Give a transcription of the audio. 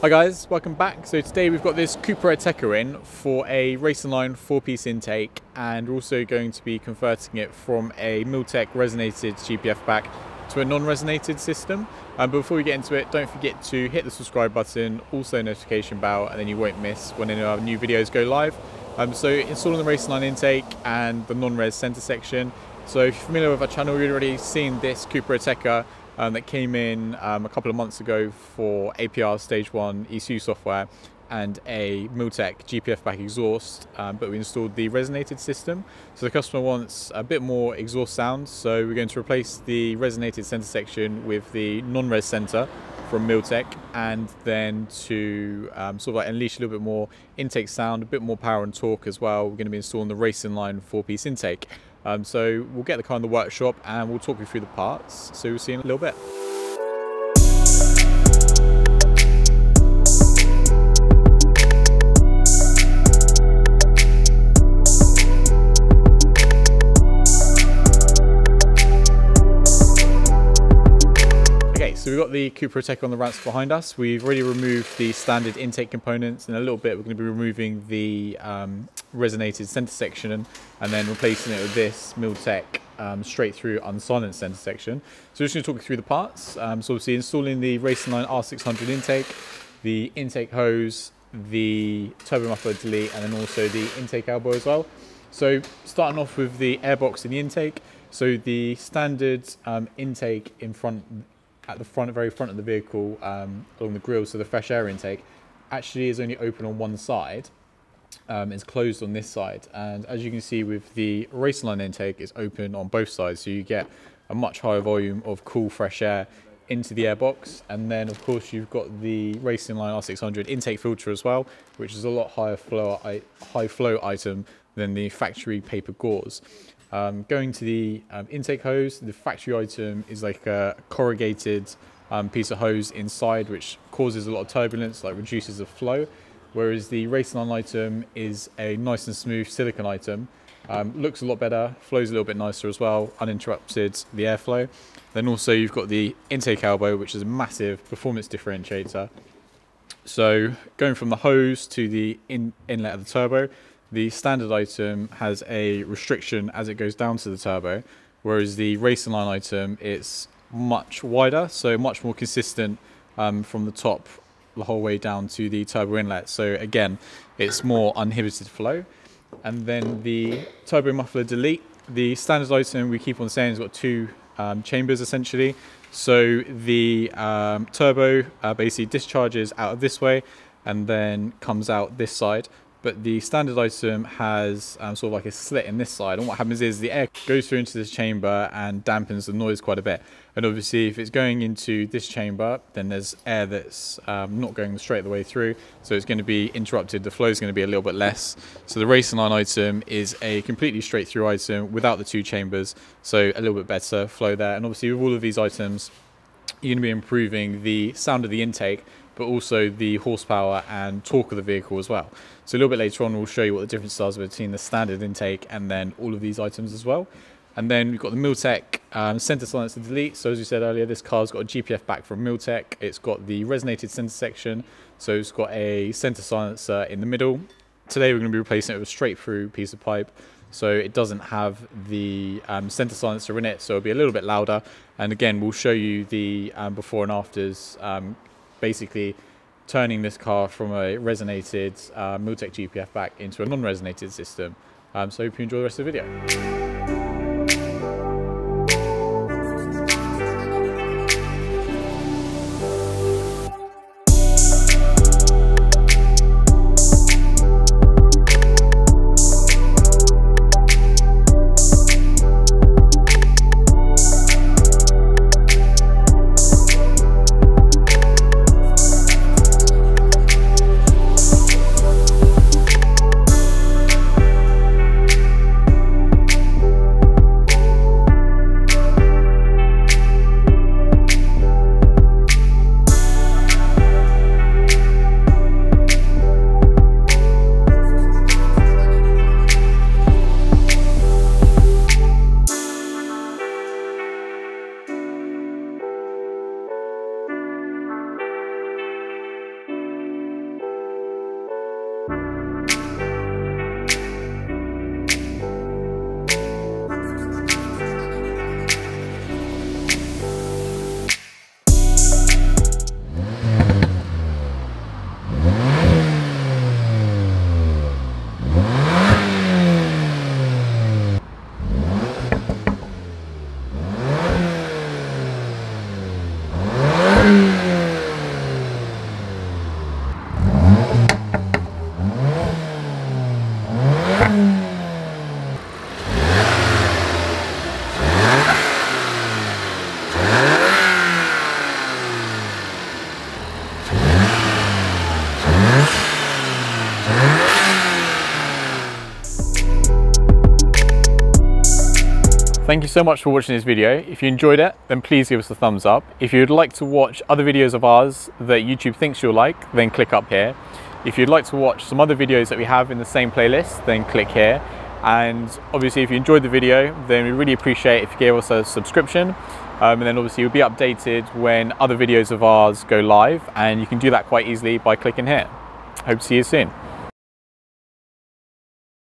Hi guys, welcome back. So today we've got this Cupra Ateca in for a Racingline 4-piece intake, and we're also going to be converting it from a Milltek Resonated GPF Back to a non-resonated system. But before we get into it, don't forget to hit the subscribe button, also notification bell, and then you won't miss when any of our new videos go live. So installing the Racingline intake and the non-res center section. So if you're familiar with our channel, you've already seen this Cupra Ateca that came in a couple of months ago for APR Stage 1 ECU software and a Milltek GPF Back exhaust, but we installed the resonated system. So the customer wants a bit more exhaust sound, so we're going to replace the resonated center section with the non-res center from Milltek, and then to sort of like unleash a little bit more intake sound, a bit more power and torque as well, we're going to be installing the Racingline 4-piece intake. So we'll get the car in the workshop and we'll talk you through the parts. So we'll see you in a little bit. So we've got the Cupra Ateca on the ramps behind us. We've already removed the standard intake components. In a little bit we're going to be removing the resonated center section and then replacing it with this Milltek straight through unsilenced center section. So we're just going to talk you through the parts. So obviously installing the Racingline R600 intake, the intake hose, the turbo muffler delete, and then also the intake elbow as well. So starting off with the airbox in the intake. So the standard intake in front, at the very front of the vehicle, along the grille, so the fresh air intake actually is only open on one side. It's closed on this side, and as you can see with the Racingline intake, it's open on both sides, so you get a much higher volume of cool fresh air into the airbox. And then of course you've got the Racingline R600 intake filter as well, which is a lot high flow item than the factory paper gauze. Going to the intake hose, the factory item is like a corrugated piece of hose inside, which causes a lot of turbulence, like reduces the flow, whereas the Racingline item is a nice and smooth silicone item. Looks a lot better, flows a little bit nicer as well, uninterrupted the airflow. Then also you've got the intake elbow, which is a massive performance differentiator. So going from the hose to the inlet of the turbo, the standard item has a restriction as it goes down to the turbo, whereas the Racingline item is much wider, so much more consistent from the top the whole way down to the turbo inlet. So again, it's more uninhibited flow. And then the turbo muffler delete, the standard item we keep on saying has got two chambers essentially. So the turbo basically discharges out of this way and then comes out this side. But the standard item has sort of like a slit in this side, and what happens is the air goes through into this chamber and dampens the noise quite a bit. And obviously if it's going into this chamber, then there's air that's not going straight the way through, so it's going to be interrupted, the flow is going to be a little bit less. So the Racingline item is a completely straight through item without the two chambers, so a little bit better flow there. And obviously with all of these items, you're going to be improving the sound of the intake, but also the horsepower and torque of the vehicle as well. So a little bit later on we'll show you what the difference is between the standard intake and then all of these items as well. And then we've got the Milltek center silencer delete. So as we said earlier, this car's got a GPF back from Milltek. It's got the resonated center section, so it's got a center silencer in the middle. Today we're going to be replacing it with a straight through piece of pipe, so it doesn't have the center silencer in it, so it'll be a little bit louder. And again, we'll show you the before and afters, basically turning this car from a resonated Milltek GPF Back into a non-resonated system. So I hope you enjoy the rest of the video. Thank you so much for watching this video. If you enjoyed it, then please give us a thumbs up. If you'd like to watch other videos of ours that YouTube thinks you'll like, then click up here. If you'd like to watch some other videos that we have in the same playlist, then click here. And obviously if you enjoyed the video, then we really appreciate if you gave us a subscription. And then obviously you'll be updated when other videos of ours go live, and you can do that quite easily by clicking here. Hope to see you soon.